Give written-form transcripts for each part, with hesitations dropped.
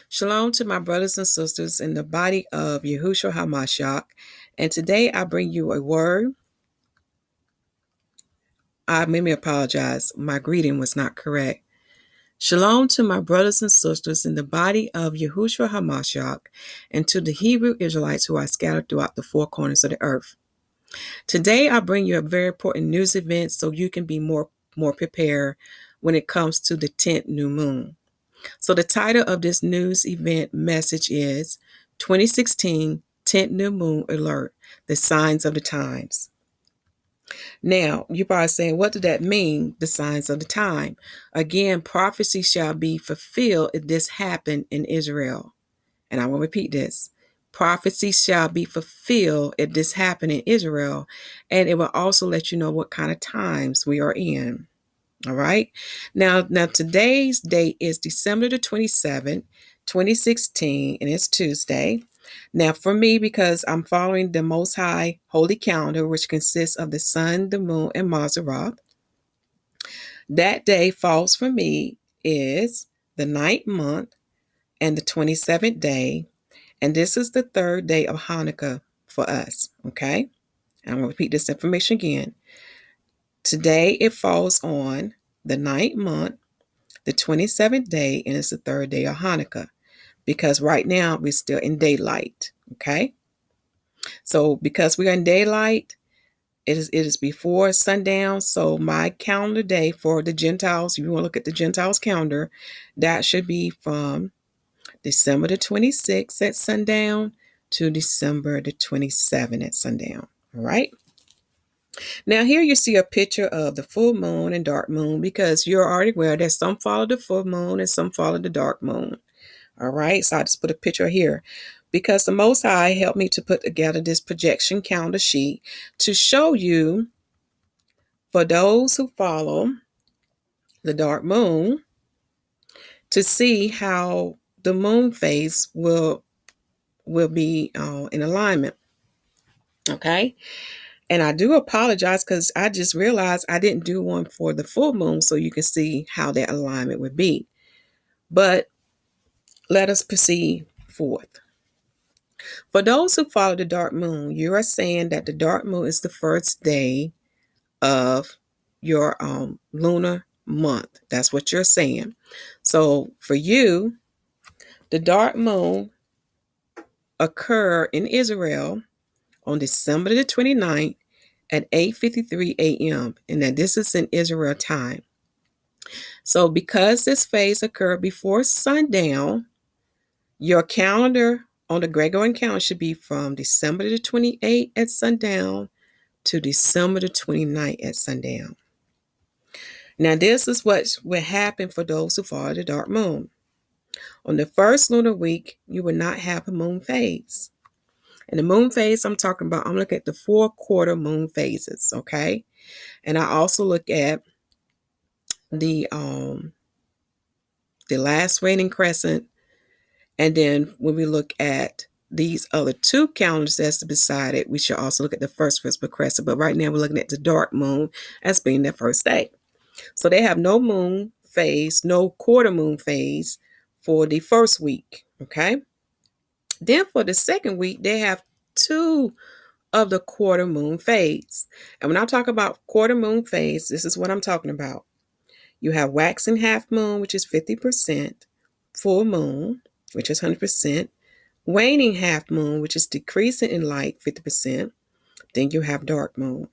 Shalom to my brothers and sisters in the body of Yahushua HaMashyah. And today I bring you a word. I made me apologize. My greeting was not correct. Shalom to my brothers and sisters in the body of Yahushua HaMashyah and to the Hebrew Israelites who are scattered throughout the four corners of the earth. Today I bring you a very important news event so you can be more prepared when it comes to the 10th new moon. So the title of this news event message is 2016 10th New Moon Alert, the Signs of the Times. Now, you're probably saying, what did that mean, the signs of the time? Again, prophecy shall be fulfilled if this happened in Israel. And I will repeat this. Prophecy shall be fulfilled if this happened in Israel. And it will also let you know what kind of times we are in. All right. Now today's date is December the 27th, 2016, and it's Tuesday. Now for me, because I'm following the Most High Holy Calendar, which consists of the sun, the moon, and Mazzaroth, that day falls for me is the 9th month and the 27th day. And this is the 3rd day of Hanukkah for us. Okay. And I'm going to repeat this information again. Today it falls on the 9th month, the 27th day, and it's the 3rd day of Hanukkah, because right now we're still in daylight. Okay. So because we're in daylight, it is before sundown. So my calendar day for the Gentiles, if you want to look at the Gentiles calendar, that should be from December the 26th at sundown to December the 27th at sundown. All right. Now here you see a picture of the full moon and dark moon, because you're already aware that some follow the full moon and some follow the dark moon. All right, so I just put a picture here because the Most High helped me to put together this projection calendar sheet to show you, for those who follow the dark moon, to see how the moon phase will be in alignment. Okay. And I do apologize because I just realized I didn't do one for the full moon so you can see how that alignment would be. But let us proceed forth. For those who follow the dark moon, you are saying that the dark moon is the first day of your lunar month. That's what you're saying. So for you, the dark moon occurred in Israel on December the 29th at 8:53 a.m. and that this is in Israel time. So because this phase occurred before sundown, your calendar on the Gregorian calendar should be from December the 28th at sundown to December the 29th at sundown. Now this is what will happen for those who follow the dark moon. On the first lunar week, you will not have a moon phase. And the moon phase I'm talking about, I'm looking at the 4-quarter moon phases, okay? And I also look at the last waning crescent, and then when we look at these other 2 calendars that's beside it, we should also look at the first visible crescent. But right now we're looking at the dark moon as being their first day. So they have no moon phase, no quarter moon phase for the first week, okay? Then for the second week, they have 2 of the quarter moon phase. And when I talk about quarter moon phase, this is what I'm talking about. You have waxing half moon, which is 50%, full moon, which is 100%, waning half moon, which is decreasing in light, 50%. Then you have dark moon.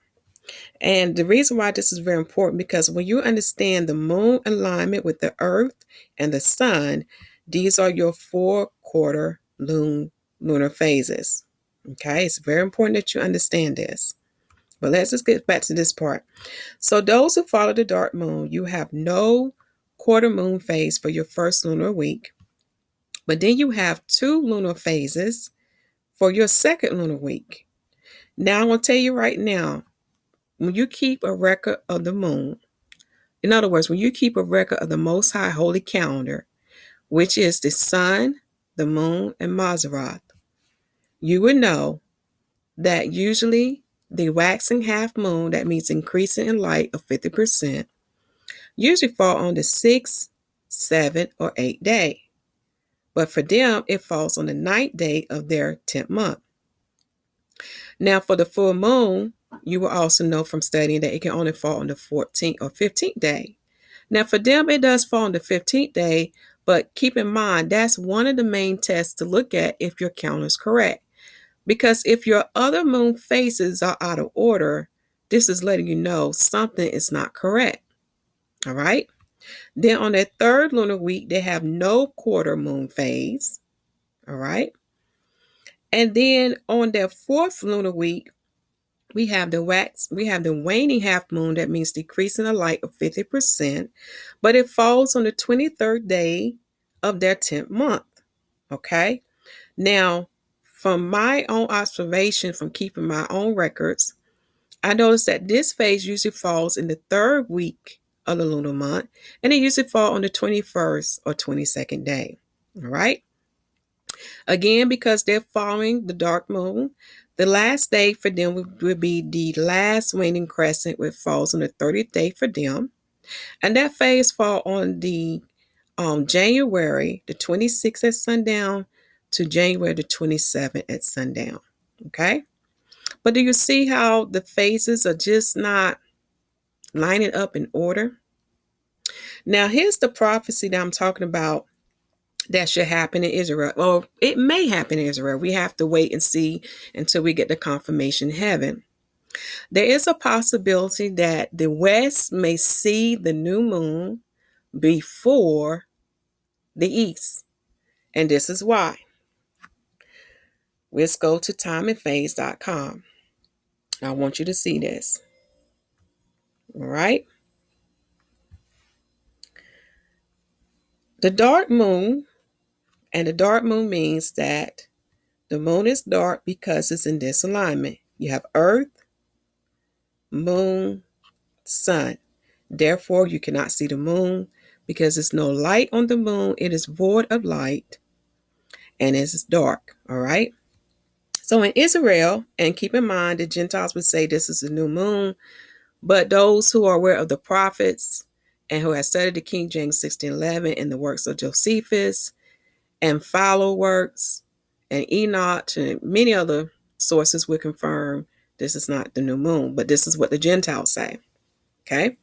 And the reason why this is very important, because when you understand the moon alignment with the earth and the sun, these are your 4-quarter lunar phases. Okay, it's very important that you understand this. But let's just get back to this part. So those who follow the dark moon, you have no quarter moon phase for your first lunar week. But then you have 2 lunar phases for your second lunar week. Now I'm going to tell you right now, when you keep a record of the moon, in other words, when you keep a record of the Most High Holy Calendar, which is the sun, the moon, and Mazzaroth, you would know that usually the waxing half moon, that means increasing in light of 50%, usually fall on the 6th, 7th, or 8th day. But for them, it falls on the 9th day of their 10th month. Now, for the full moon, you will also know from studying that it can only fall on the 14th or 15th day. Now, for them, it does fall on the 15th day, but keep in mind, that's one of the main tests to look at if your calendar is correct. Because if your other moon phases are out of order, this is letting you know something is not correct. All right. Then on their third lunar week, they have no quarter moon phase. All right. And then on their fourth lunar week, we have the waning half moon. That means decreasing the light of 50%, but it falls on the 23rd day of their 10th month. Okay. Now, from my own observation, from keeping my own records, I noticed that this phase usually falls in the third week of the lunar month, and it usually falls on the 21st or 22nd day. All right. Again, because they're following the dark moon, the last day for them would be the last waning crescent, which falls on the 30th day for them. And that phase fall on the January the 26th at sundown to January the 27th at sundown. Okay. But do you see how the phases are just not lining up in order? Now, here's the prophecy that I'm talking about that should happen in Israel. Well, it may happen in Israel. We have to wait and see until we get the confirmation in heaven. There is a possibility that the West may see the new moon before the East. And this is why. Let's go to timeandphase.com. I want you to see this. All right. The dark moon, and the dark moon means that the moon is dark because it's in disalignment. You have Earth, Moon, Sun. Therefore, you cannot see the moon because there's no light on the moon. It is void of light and it is dark. All right. So in Israel, and keep in mind, the Gentiles would say this is a new moon, but those who are aware of the prophets and who have studied the King James 1611 and the works of Josephus and follow works and Enoch and many other sources would confirm this is not the new moon, but this is what the Gentiles say. Okay.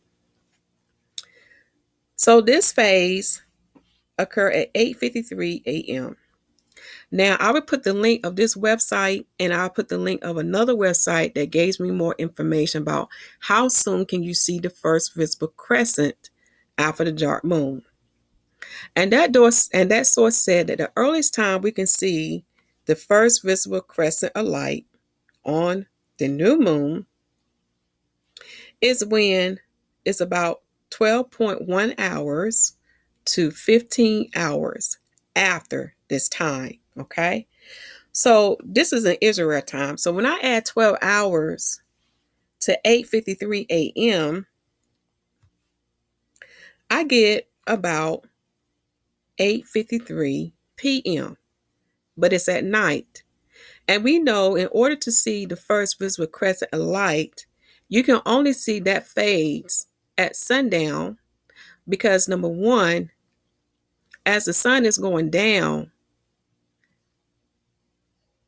So this phase occurred at 8:53 a.m. Now, I would put the link of this website and I'll put the link of another website that gives me more information about how soon can you see the first visible crescent after the dark moon. And that source said that the earliest time we can see the first visible crescent of light on the new moon is when it's about 12.1 hours to 15 hours after this time. Okay. So this is an Israel time. So when I add 12 hours to 8:53 a.m., I get about 8:53 p.m., but it's at night. And we know in order to see the first visible crescent of light, you can only see that phase at sundown because, number one, as the sun is going down,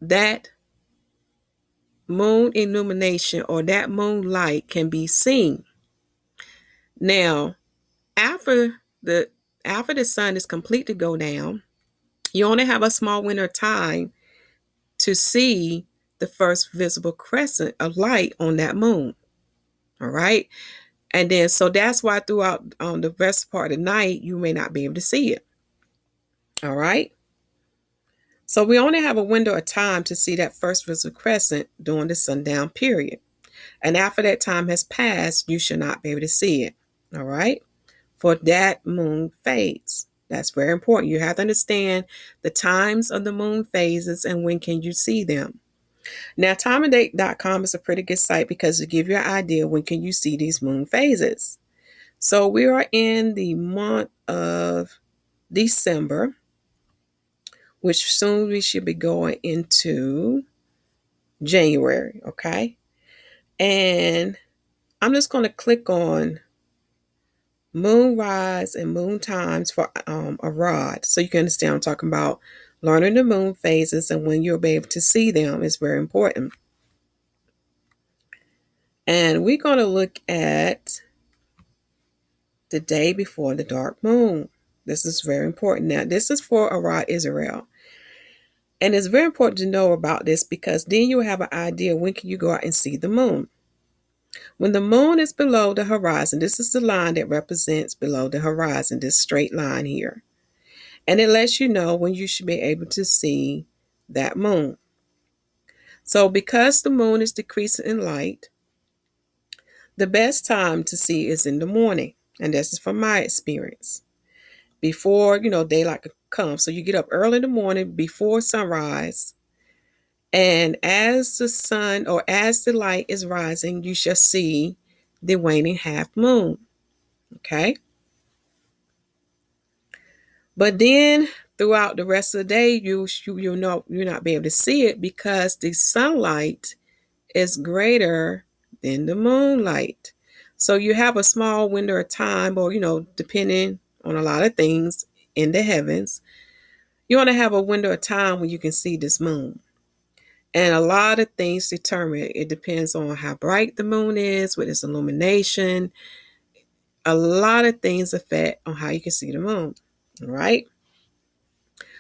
that moon illumination or that moonlight can be seen. Now, after the sun is complete to go down, you only have a small window of time to see the first visible crescent of light on that moon. All right. And then, so that's why throughout the rest part of the night, you may not be able to see it. All right. So we only have a window of time to see that first visible crescent during the sundown period. And after that time has passed, you should not be able to see it. All right. For that moon phase. That's very important. You have to understand the times of the moon phases and when can you see them. Now, timeanddate.com is a pretty good site because it gives you an idea when can you see these moon phases. So we are in the month of December, which soon we should be going into January, okay? And I'm just going to click on moon rise and moon times for a rod. So you can understand I'm talking about learning the moon phases and when you'll be able to see them is very important. And we're going to look at the day before the dark moon. This is very important. Now, this is for Arad Israel. And it's very important to know about this because then you'll have an idea when can you go out and see the moon. When the moon is below the horizon, this is the line that represents below the horizon, this straight line here. And it lets you know when you should be able to see that moon. So because the moon is decreasing in light, the best time to see is in the morning. And this is from my experience. Before, daylight comes. So you get up early in the morning before sunrise. And as the sun or as the light is rising, you shall see the waning half moon. Okay. But then throughout the rest of the day, you'll not be able to see it because the sunlight is greater than the moonlight. So you have a small window of time, or depending on a lot of things in the heavens, you want to have a window of time when you can see this moon. And a lot of things determine it. It depends on how bright the moon is, with its illumination. A lot of things affect on how you can see the moon, right?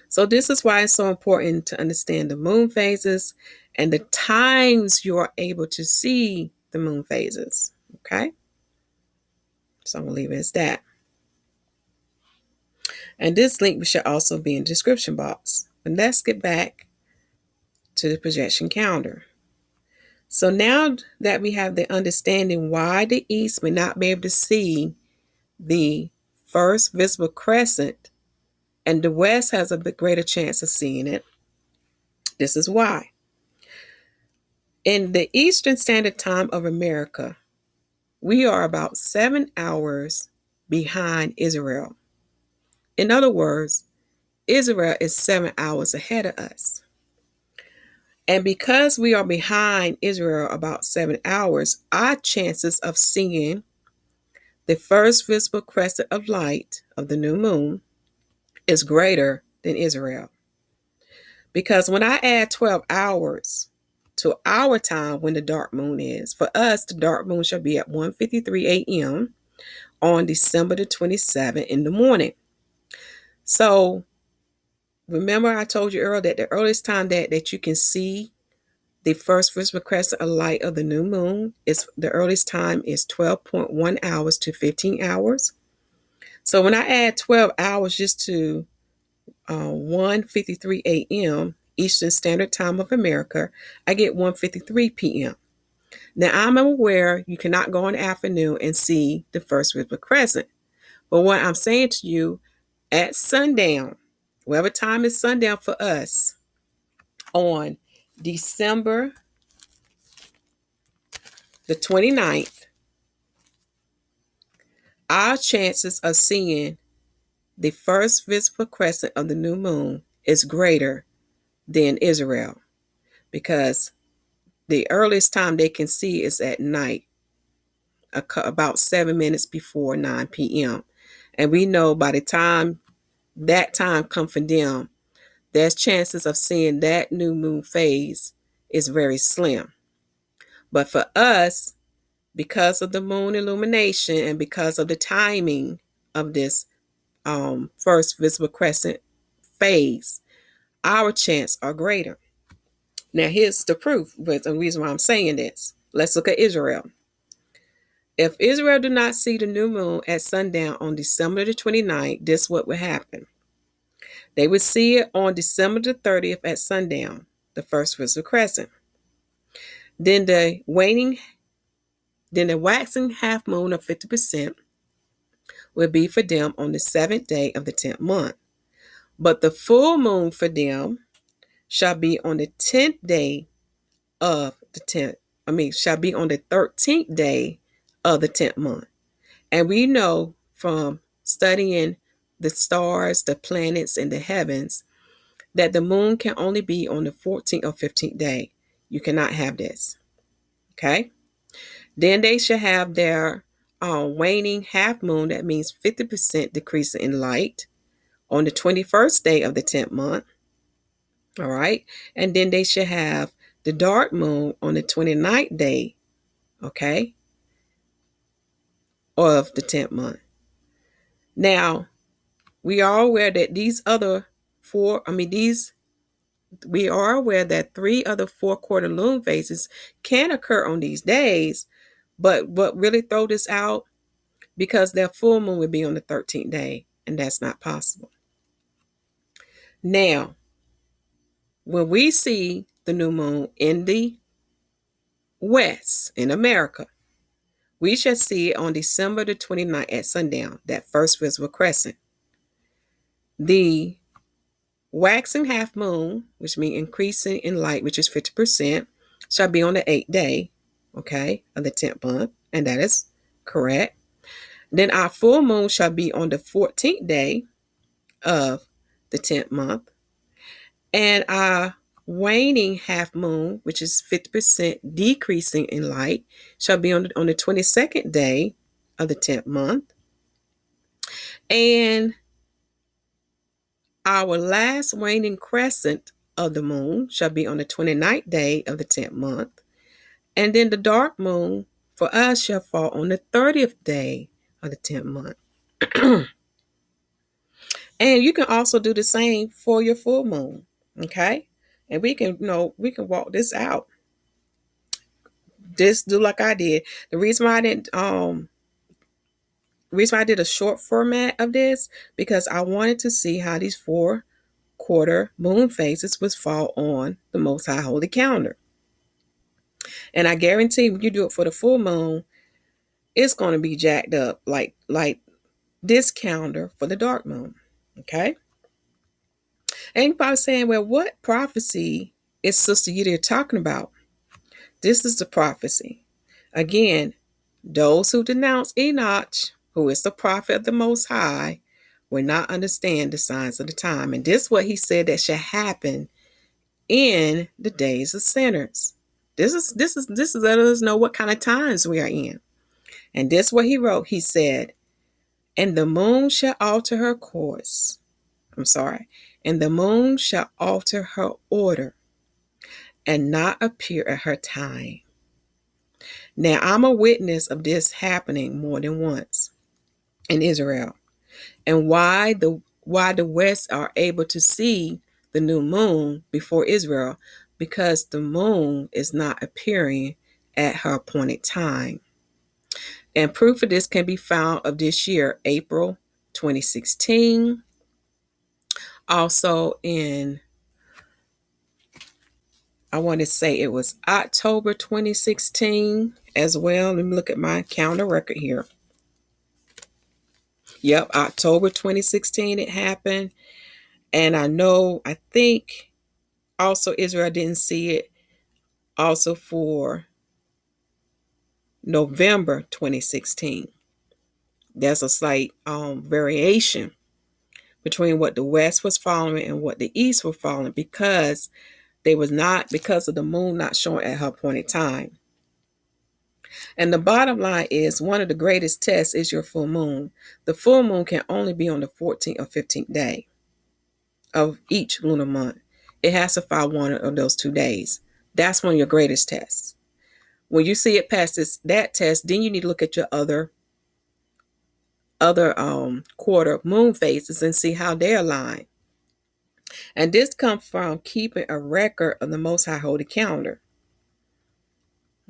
So this is why it's so important to understand the moon phases and the times you are able to see the moon phases, okay? So I'm going to leave it as that. And this link should also be in the description box. But let's get back to the projection calendar. So now that we have the understanding why the East may not be able to see the first visible crescent and the West has a bit greater chance of seeing it, this is why. In the Eastern Standard Time of America, we are about 7 hours behind Israel. In other words, Israel is 7 hours ahead of us. And because we are behind Israel about 7 hours, our chances of seeing the first visible crescent of light of the new moon is greater than Israel. Because when I add 12 hours to our time when the dark moon is, for us, the dark moon shall be at 1:53 a.m. on December the 27th in the morning. So remember I told you earlier that the earliest time that you can see the first visible crescent of light of the new moon is the earliest time is 12.1 hours to 15 hours. So when I add 12 hours just to 1:53 a.m. Eastern Standard Time of America, I get 1:53 p.m. Now I'm aware you cannot go in the afternoon and see the first visible crescent. But what I'm saying to you, at sundown, whatever time is sundown for us, on December the 29th, our chances of seeing the first visible crescent of the new moon is greater than Israel because the earliest time they can see is at night, about 7 minutes before 9 p.m. And we know by the time that time comes for them, there's chances of seeing that new moon phase is very slim. But for us, because of the moon illumination and because of the timing of this first visible crescent phase, our chances are greater. Now, here's the proof, but the reason why I'm saying this. Let's look at Israel. If Israel do not see the new moon at sundown on December the 29th, this is what would happen. They would see it on December the 30th at sundown, the first visible crescent. Then the waxing half moon of 50% will be for them on the 7th day of the 10th month. But the full moon for them shall be on the 10th day of the 10th. Shall be on the 13th day of the 10th month. And we know from studying the stars, the planets, and the heavens that the moon can only be on the 14th or 15th day. You cannot have this. Okay? Then they shall have their waning half moon, that means 50% decrease in light, on the 21st day of the 10th month. All right. And then they should have the dark moon on the 29th day, okay, of the 10th month. Now, we are aware that we are aware that 3 of the 4 quarter moon phases can occur on these days, but what really throw this out, because their full moon would be on the 13th day, and that's not possible. Now, when we see the new moon in the West, in America, we shall see it on December the 29th at sundown, that first visible crescent. The waxing half moon, which means increasing in light, which is 50%, shall be on the 8th day, okay, of the 10th month, and that is correct. Then our full moon shall be on the 14th day of the 10th month, and our waning half moon, which is 50% decreasing in light, shall be on the 22nd day of the 10th month. And our last waning crescent of the moon shall be on the 29th day of the 10th month. And then the dark moon for us shall fall on the 30th day of the 10th month. And you can also do the same for your full moon, okay? And we can walk this out. Just do like I did. The reason why I did a short format of this, because I wanted to see how these 4 quarter moon phases would fall on the Most High Holy calendar. And I guarantee when you do it for the full moon, it's going to be jacked up like this calendar for the dark moon. Okay? And you're probably saying, well, what prophecy is Sister Yida talking about? This is the prophecy. Again, those who denounce Enoch, who is the prophet of the Most High, will not understand the signs of the time. And this is what he said that shall happen in the days of sinners. This is letting us know what kind of times we are in. And this is what he wrote. He said, and the moon shall alter her course. And the moon shall alter her order and not appear at her time. Now, I'm a witness of this happening more than once in Israel. And why the West are able to see the new moon before Israel, because the moon is not appearing at her appointed time. And proof of this can be found of this year, April 2016. Also I want to say it was October 2016 as well. Let me look at my calendar record here. Yep, October 2016 it happened. And I think also Israel didn't see it also for November 2016. There's a slight variation between what the West was following and what the East were following, because because of the moon not showing at her appointed time. And the bottom line is, one of the greatest tests is your full moon. The full moon can only be on the 14th or 15th day of each lunar month. It has to fall one of those 2 days. That's one of your greatest tests. When you see it past that test, then you need to look at your other quarter moon phases and see how they align. And this comes from keeping a record of the Most High Holy calendar.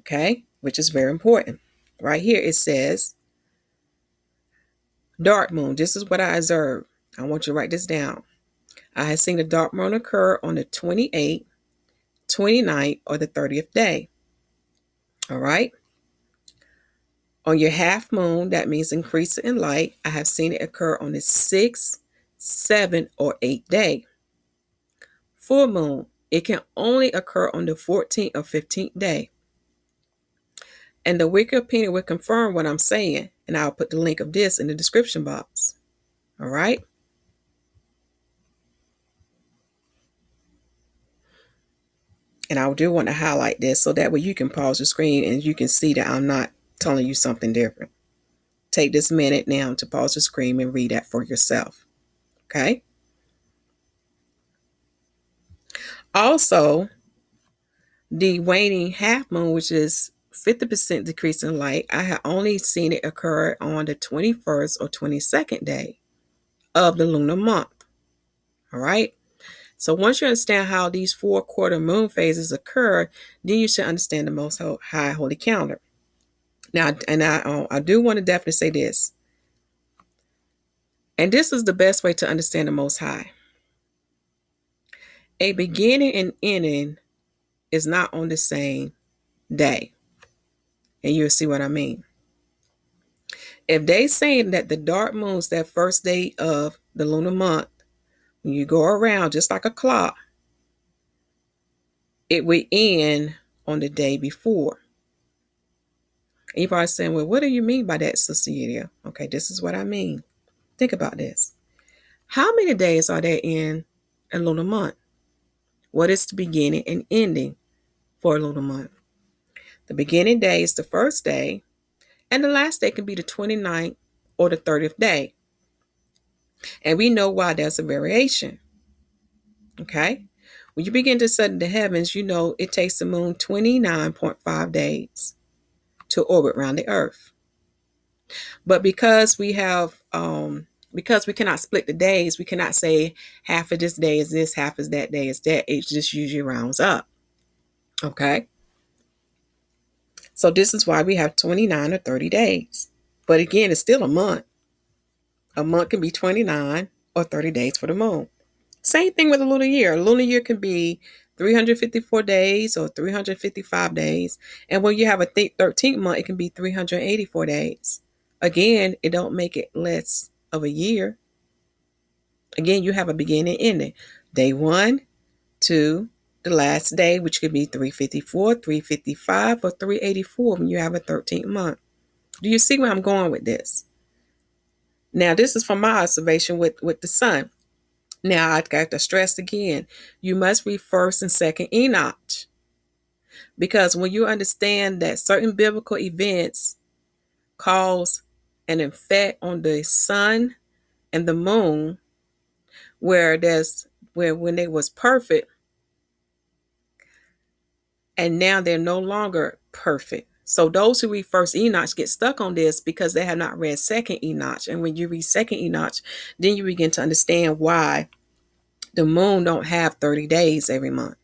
Okay, which is very important. Right here it says, dark moon. This is what I observed. I want you to write this down. I have seen the dark moon occur on the 28th, 29th, or the 30th day. All right. On your half moon, that means increase in light, I have seen it occur on the 6th, 7th, or 8th day. Full moon, it can only occur on the 14th or 15th day. And the Wicked Opinion will confirm what I'm saying, and I'll put the link of this in the description box. All right? And I do want to highlight this so that way you can pause the screen and you can see that I'm not telling you something different. take this minute now to pause the screen and read that for yourself. Okay. Also, the waning half moon, which is 50% decrease in light, I have only seen it occur on the 21st or 22nd day of the lunar month. All right. So once you understand how these 4 quarter moon phases occur, then you should understand the Most High Holy Calendar. Now, and I do want to definitely say this, and this is the best way to understand the Most High. A beginning and ending is not on the same day, and you'll see what I mean. If they saying that the dark moon's that first day of the lunar month, when you go around just like a clock, it will end on the day before. And you're probably saying, well, what do you mean by that, Sister Yedia? Okay, this is what I mean. Think about this. How many days are there in a lunar month? What is the beginning and ending for a lunar month? The beginning day is the first day, and the last day can be the 29th or the 30th day. And we know why there's a variation. Okay? When you begin to study the heavens, you know it takes the moon 29.5 days to orbit around the earth. But because we cannot split the days, we cannot say half of this day is this, half of that day is that. It just usually rounds up. Okay? So this is why we have 29 or 30 days. But again, it's still a month. A month can be 29 or 30 days for the moon. Same thing with a lunar year. A lunar year can be 354 days or 355 days. And when you have a 13th month, it can be 384 days. Again, it don't make it less of a year. Again, you have a beginning and ending. Day 1 to the last day, which could be 354, 355, or 384 when you have a 13th month. Do you see where I'm going with this? Now, this is from my observation with the sun. Now, I got to stress again, you must read 1st and 2nd Enoch. Because when you understand that certain biblical events cause an effect on the sun and the moon, where when they was perfect, and now they're no longer perfect. So those who read 1st Enoch get stuck on this because they have not read 2nd Enoch. And when you read 2nd Enoch, then you begin to understand why the moon don't have 30 days every month.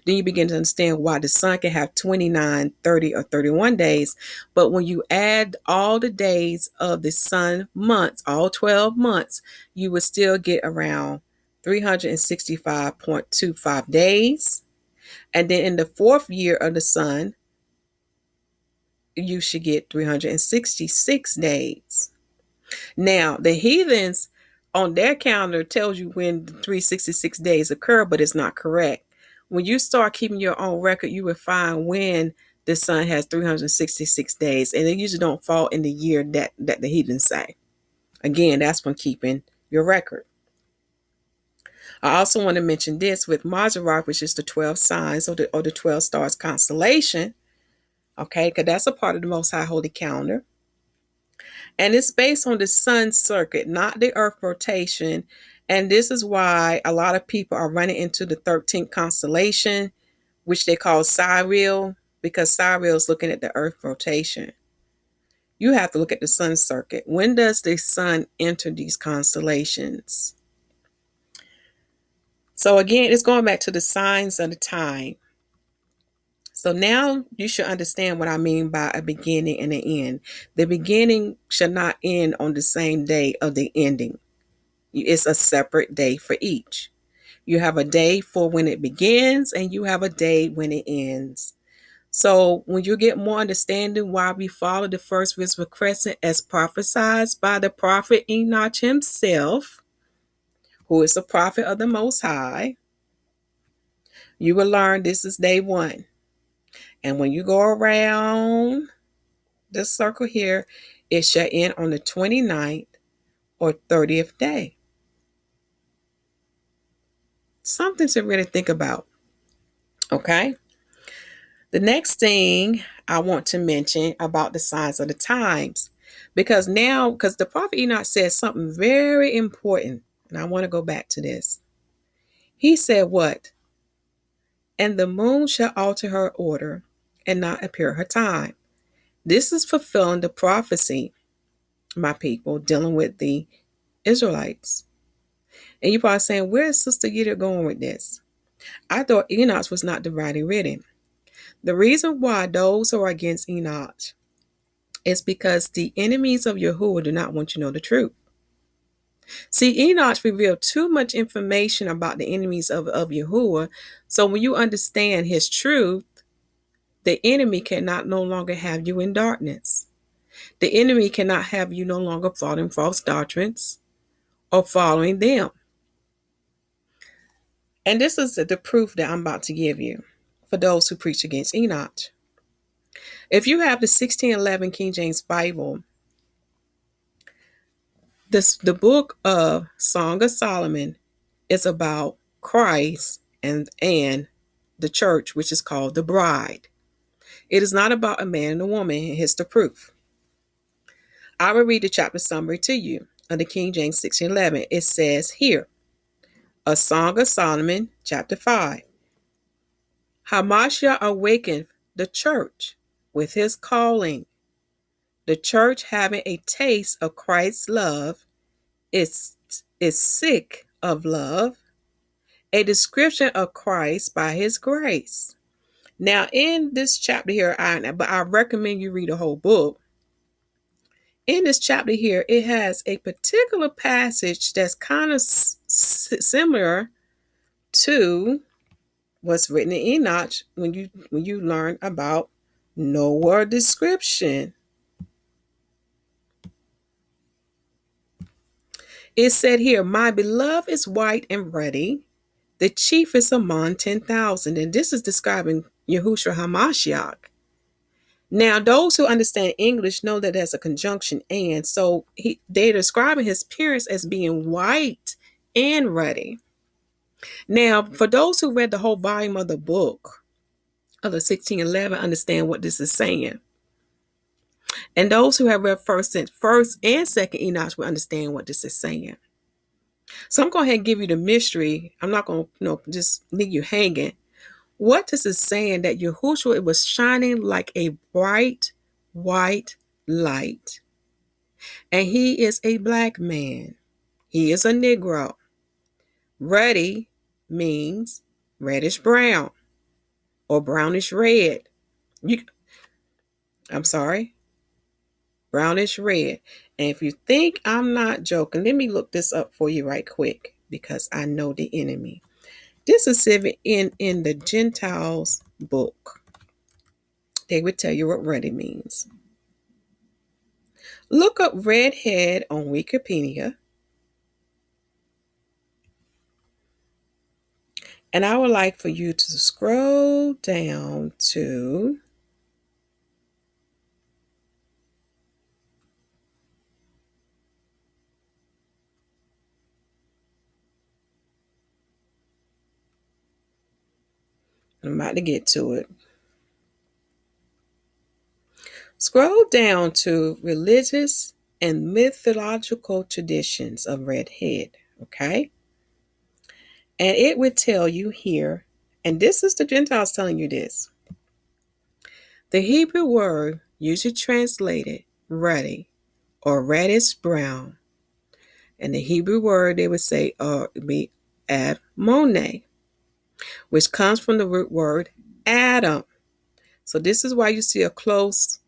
Then you begin to understand why the sun can have 29, 30, or 31 days. But when you add all the days of the sun months, all 12 months, you would still get around 365.25 days. And then in the 4th year of the sun, you should get 366 days. Now, the heathens on their calendar tells you when the 366 days occur, but it's not correct. When you start keeping your own record, you will find when the sun has 366 days, and they usually don't fall in the year that the heathens say. Again, that's from keeping your record. I also want to mention this with Mazzaroth, which is the 12 signs or the 12 stars constellation. Okay, because that's a part of the Most High Holy Calendar. And it's based on the sun circuit, not the earth rotation. And this is why a lot of people are running into the 13th constellation, which they call Cyril, because Cyril is looking at the earth rotation. You have to look at the sun circuit. When does the sun enter these constellations? So again, it's going back to the signs of the time. So now you should understand what I mean by a beginning and an end. The beginning should not end on the same day of the ending. It's a separate day for each. You have a day for when it begins and you have a day when it ends. So when you get more understanding why we follow the first visible crescent as prophesied by the prophet Enoch himself, who is a prophet of the Most High, you will learn this is day 1. And when you go around this circle here, it shall end on the 29th or 30th day. Something to really think about. Okay? The next thing I want to mention about the signs of the times. Because the prophet Enoch says something very important, and I want to go back to this. He said what? And the moon shall alter her order and not appear her time. This is fulfilling the prophecy, my people, dealing with the Israelites. And you're probably saying, where is Sister Yida going with this? I thought Enoch was not divinely written. The reason why those who are against Enoch is because the enemies of Yahuwah do not want you to know the truth. See, Enoch revealed too much information about the enemies of Yahuwah. So when you understand his truth, the enemy cannot no longer have you in darkness. The enemy cannot have you no longer following false doctrines or following them. And this is the proof that I'm about to give you for those who preach against Enoch. If you have the 1611 King James Bible, the book of Song of Solomon is about Christ and the church, which is called the bride. It is not about a man and a woman. Here's the proof. I will read the chapter summary to you of the King James 1611. It says here, A Song of Solomon, chapter 5. HaMashyah awakened the church with his calling. The church, having a taste of Christ's love, is sick of love, a description of Christ by his grace. Now, in this chapter here, I recommend you read the whole book. In this chapter here, it has a particular passage that's kind of similar to what's written in Enoch when you learn about Noah's description. It said here, my beloved is white and ruddy, the chief is among 10,000. And this is describing Yahushua HaMashyah. Now, those who understand English know that there's a conjunction and. So they're describing his appearance as being white and ruddy. Now, for those who read the whole volume of the book of the 1611, understand what this is saying. And those who have read first and second Enoch will understand what this is saying. So I'm going to go ahead and give you the mystery. I'm not going to just leave you hanging. What this is saying, that Yahushua, it was shining like a bright white light. And he is a black man. He is a Negro. Ruddy means reddish brown or brownish red. Brownish red. And if you think I'm not joking, let me look this up for you right quick because I know the enemy. This is in the Gentiles book. They would tell you what ruddy means. Look up redhead on Wikipedia. And I would like for you to scroll down to I'm about to get to it. Scroll down to religious and mythological traditions of redhead, okay? And it would tell you here, and this is the Gentiles telling you this. The Hebrew word usually translated ruddy or reddish brown. And the Hebrew word they would say be upone, which comes from the root word Adam. So this is why you see a close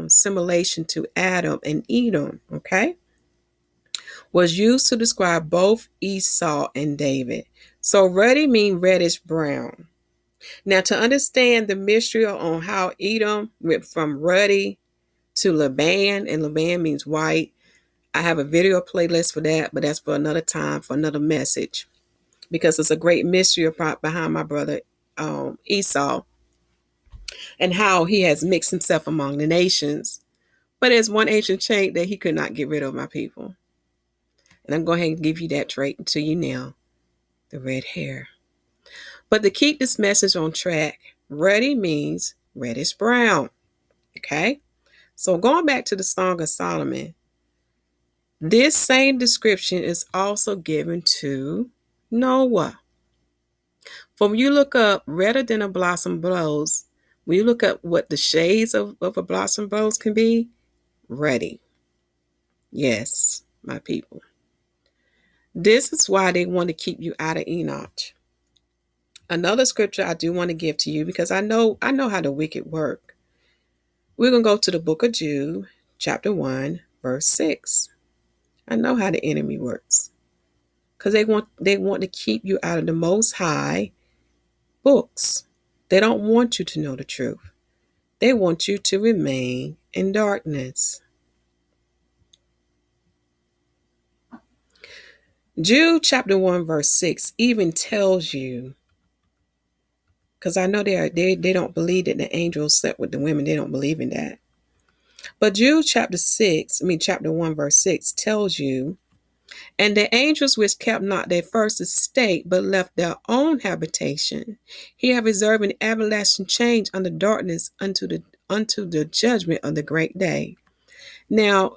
similation to Adam and Edom, okay? Was used to describe both Esau and David. So ruddy means reddish brown. Now, to understand the mystery on how Edom went from ruddy to Laban, and Laban means white, I have a video playlist for that, but that's for another time, for another message, because it's a great mystery behind my brother Esau and how he has mixed himself among the nations. But there's one ancient trait that he could not get rid of, my people. And I'm going to give you that trait to you now, the red hair. But to keep this message on track, ruddy means reddish brown, okay? So going back to the Song of Solomon, this same description is also given to Noah. For when you look up redder than a blossom blows, when you look up what the shades of a blossom blows can be, ready. Yes, my people. This is why they want to keep you out of Enoch. Another scripture I do want to give to you, because I know how the wicked work. We're going to go to the book of Jude, chapter 1, verse 6. I know how the enemy works. Because they want to keep you out of the Most High books. They don't want you to know the truth. They want you to remain in darkness. Jude chapter 1 verse 6 even tells you, because I know they don't believe that the angels slept with the women. They don't believe in that. But Jude chapter 1 verse 6 tells you, and the angels which kept not their first estate, but left their own habitation, he have reserved an everlasting change under darkness unto the judgment of the great day. Now,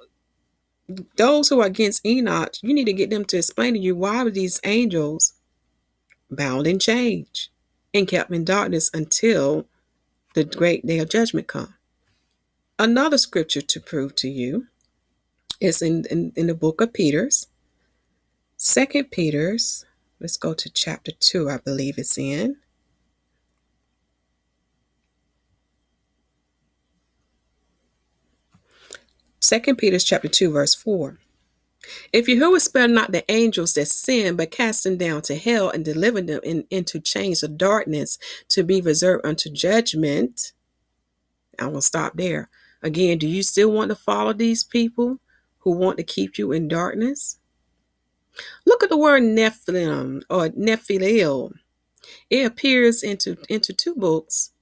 those who are against Enoch, you need to get them to explain to you why were these angels bound in chains and kept in darkness until the great day of judgment come. Another scripture to prove to you is in the book of Peter's. 2 Peter's, let's go to chapter 2, I believe it's in. Second Peter's chapter 2, verse 4. If Yahuwah spare not the angels that sin, but cast them down to hell and deliver them into chains of darkness to be reserved unto judgment. I'm going to stop there. Again, do you still want to follow these people who want to keep you in darkness? Look at the word Nephilim or Nephilil. It appears into two books,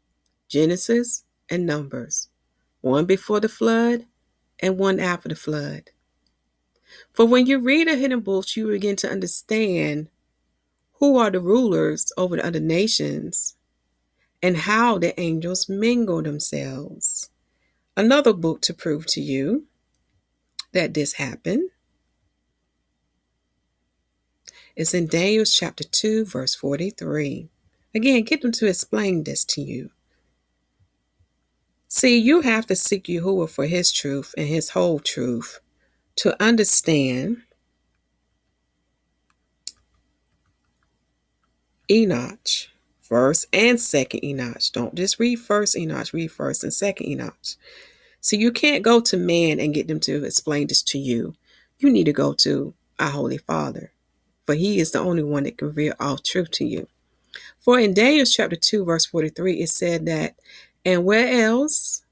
Genesis and Numbers, one before the flood and one after the flood. For when you read the hidden books, you begin to understand who are the rulers over the other nations and how the angels mingle themselves. Another book to prove to you that this happened is in Daniel chapter 2, verse 43. Again, get them to explain this to you. See, you have to seek Yahuwah for his truth and his whole truth to understand Enoch, first and second Enoch. Don't just read first Enoch, read first and second Enoch. So you can't go to man and get them to explain this to you. You need to go to our Holy Father, for he is the only one that can reveal all truth to you. For in Daniel chapter 2, verse 43, it said that, and whereas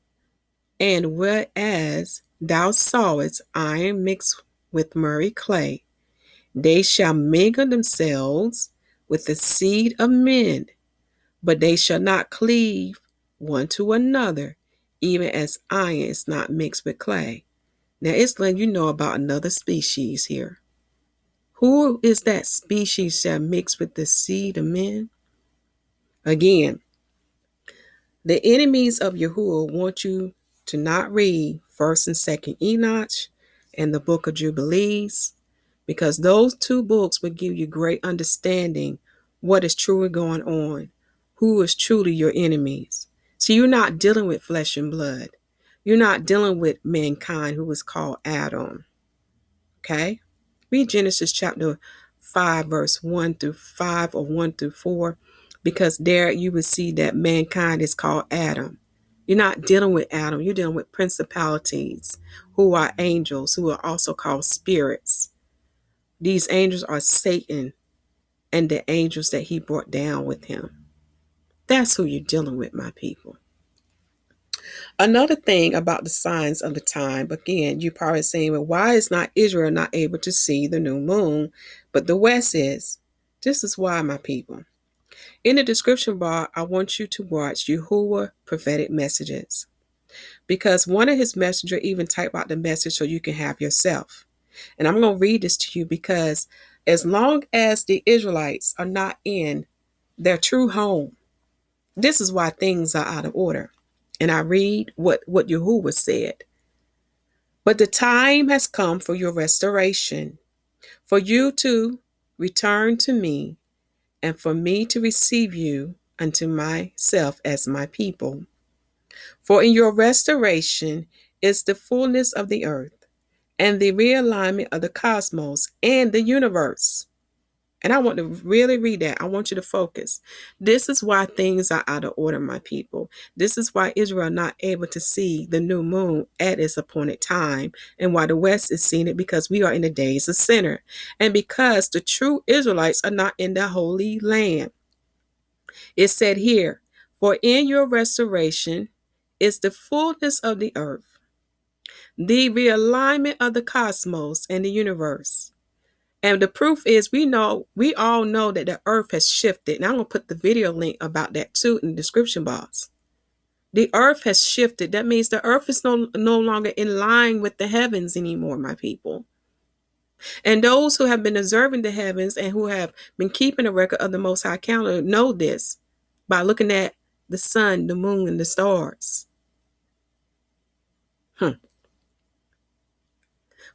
thou sawest iron mixed with murky clay, they shall mingle themselves with the seed of men, but they shall not cleave one to another, even as iron is not mixed with clay. Now it's letting you know about another species here. Who is that species that mix with the seed of men? Again, the enemies of Yahuwah want you to not read 1st and 2nd Enoch and the book of Jubilees, because those two books will give you great understanding what is truly going on, who is truly your enemies. So you're not dealing with flesh and blood. You're not dealing with mankind who is called Adam. Okay? Read Genesis chapter 5, verse 1 through 5 or 1 through 4, because there you will see that mankind is called Adam. You're not dealing with Adam. You're dealing with principalities who are angels, who are also called spirits. These angels are Satan and the angels that he brought down with him. That's who you're dealing with, my people. Another thing about the signs of the time, again, you're probably saying, well, why is not Israel not able to see the new moon, but the West is? This is why, my people. In the description bar, I want you to watch Yahuwah prophetic messages, because one of his messengers even type out the message so you can have yourself. And I'm going to read this to you, because as long as the Israelites are not in their true home, this is why things are out of order. And I read what Yahuwah said. But the time has come for your restoration, for you to return to me, and for me to receive you unto myself as my people. For in your restoration is the fullness of the earth, and the realignment of the cosmos and the universe. And I want to really read that. I want you to focus. This is why things are out of order, my people. This is why Israel not able to see the new moon at its appointed time, and why the West is seeing it, because we are in the days of sinner, and because the true Israelites are not in the holy land. It said here, for in your restoration is the fullness of the earth, the realignment of the cosmos and the universe. And the proof is we all know that the earth has shifted. And I'm going to put the video link about that too in the description box. The earth has shifted. That means the earth is no longer in line with the heavens anymore, my people. And those who have been observing the heavens and who have been keeping a record of the Most High calendar know this by looking at the sun, the moon, and the stars.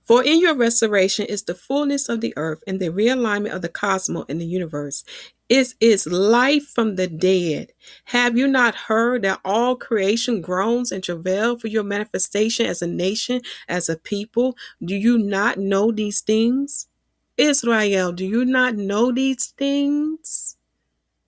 For in your restoration is the fullness of the earth and the realignment of the cosmos and the universe. It is life from the dead. Have you not heard that all creation groans and travail for your manifestation as a nation, as a people? Do you not know these things? Israel, do you not know these things?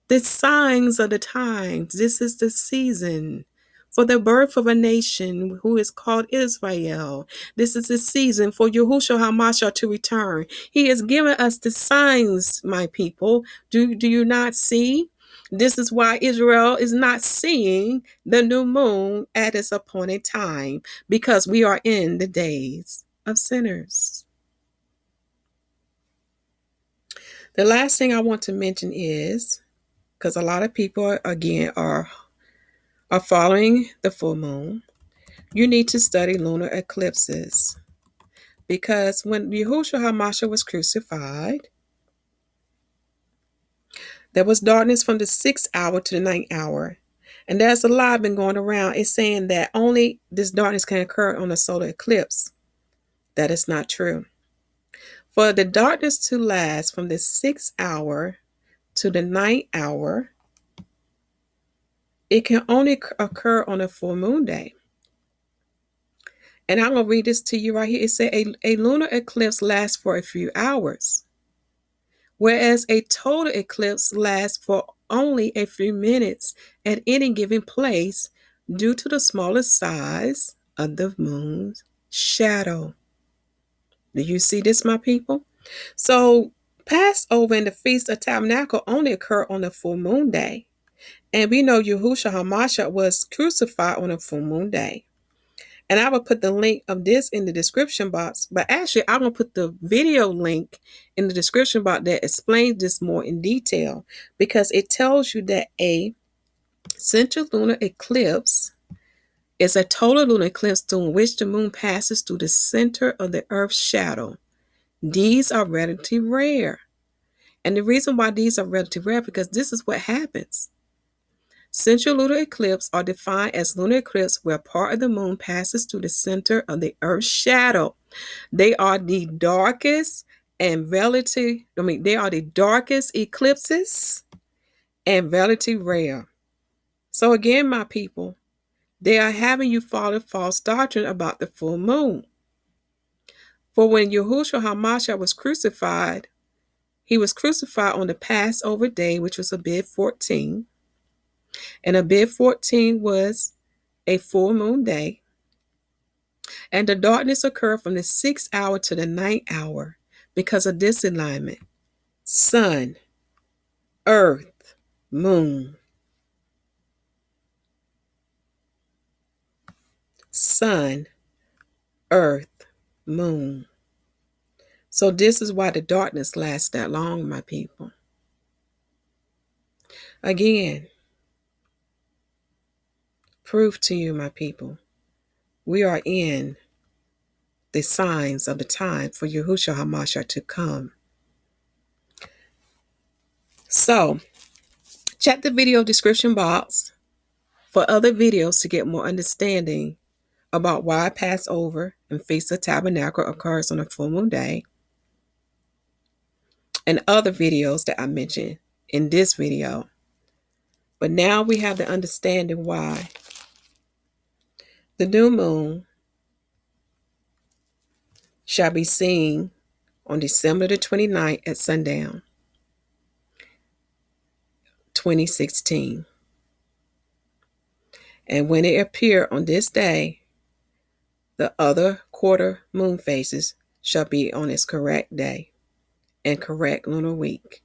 The signs of the times. This is the season for the birth of a nation who is called Israel. This is the season for Yahushua HaMashyah to return. He has given us the signs, my people. Do you not see? This is why Israel is not seeing the new moon at its appointed time, because we are in the days of sinners. The last thing I want to mention is, because a lot of people, again, are following the full moon, you need to study lunar eclipses. Because when Yahushua HaMashyah was crucified, there was darkness from the 6th hour to the 9th hour. And there's a lie been going around. It's saying that only this darkness can occur on a solar eclipse. That is not true. For the darkness to last from the 6th hour to the 9th hour, it can only occur on a full moon day. And I'm going to read this to you right here. It said a lunar eclipse lasts for a few hours, whereas a total eclipse lasts for only a few minutes at any given place due to the smaller size of the moon's shadow. Do you see this, my people? So Passover and the Feast of Tabernacles only occur on a full moon day. And we know Yahushua HaMashyah was crucified on a full moon day. And I will put the link of this in the description box. But actually, I'm going to put the video link in the description box that explains this more in detail, because it tells you that a central lunar eclipse is a total lunar eclipse during which the moon passes through the center of the Earth's shadow. These are relatively rare. And the reason why these are relatively rare, because this is what happens. Central lunar eclipses are defined as lunar eclipses where part of the moon passes through the center of the Earth's shadow. They are the darkest eclipses and relatively rare. So again, my people, they are having you follow false doctrine about the full moon. For when Yahushua HaMashyah was crucified, he was crucified on the Passover day, which was Abib 14. And Abib 14 was a full moon day. And the darkness occurred from the 6th hour to the 9th hour because of this alignment. Sun, earth, moon. Sun, earth, moon. So this is why the darkness lasts that long, my people. Again, proof to you, my people, we are in the signs of the time for Yahushua HaMashyah to come. So, check the video description box for other videos to get more understanding about why Passover and Feast of Tabernacle occurs on a full moon day, and other videos that I mentioned in this video. But now we have the understanding why the new moon shall be seen on December the 29th at sundown, 2016. And when it appear on this day, the other quarter moon phases shall be on its correct day and correct lunar week.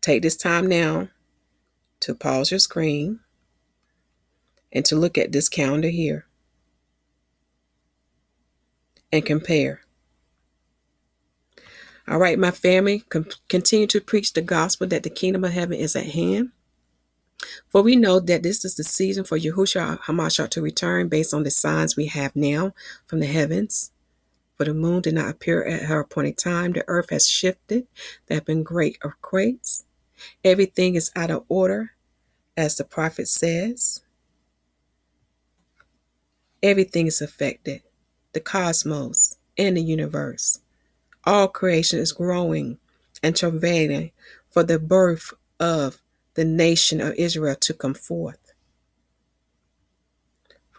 Take this time now to pause your screen and to look at this calendar here and compare. All right, my family, continue to preach the gospel that the kingdom of heaven is at hand. For we know that this is the season for Yahushua HaMashyah to return based on the signs we have now from the heavens. For the moon did not appear at her appointed time. The earth has shifted. There have been great earthquakes. Everything is out of order, as the prophet says. Everything is affected. The cosmos and the universe. All creation is growing and travailing for the birth of the nation of Israel to come forth.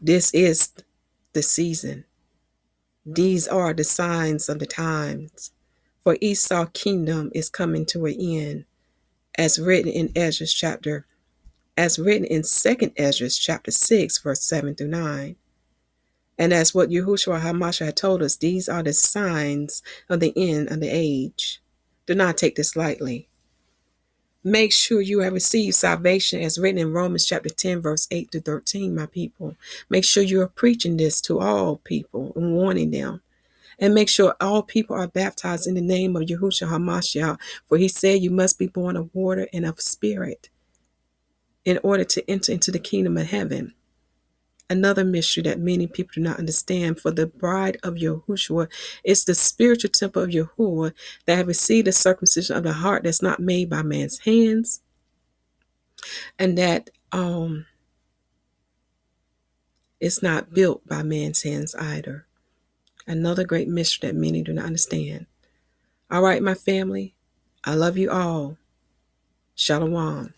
This is the season. These are the signs of the times. For Esau's kingdom is coming to an end, as written in 2nd Ezra chapter 6, verse 7 through 9. And as what Yahushua HaMashyah had told us, these are the signs of the end of the age. Do not take this lightly. Make sure you have received salvation as written in Romans chapter 10, verse 8 through 13, my people. Make sure you are preaching this to all people and warning them. And make sure all people are baptized in the name of Yahushua HaMashyah, for he said you must be born of water and of spirit in order to enter into the kingdom of heaven. Another mystery that many people do not understand, for the bride of Yahushua is the spiritual temple of Yahuwah that have received the circumcision of the heart that's not made by man's hands, and that it's not built by man's hands either. Another great mystery that many do not understand. All right, my family, I love you all. Shalom.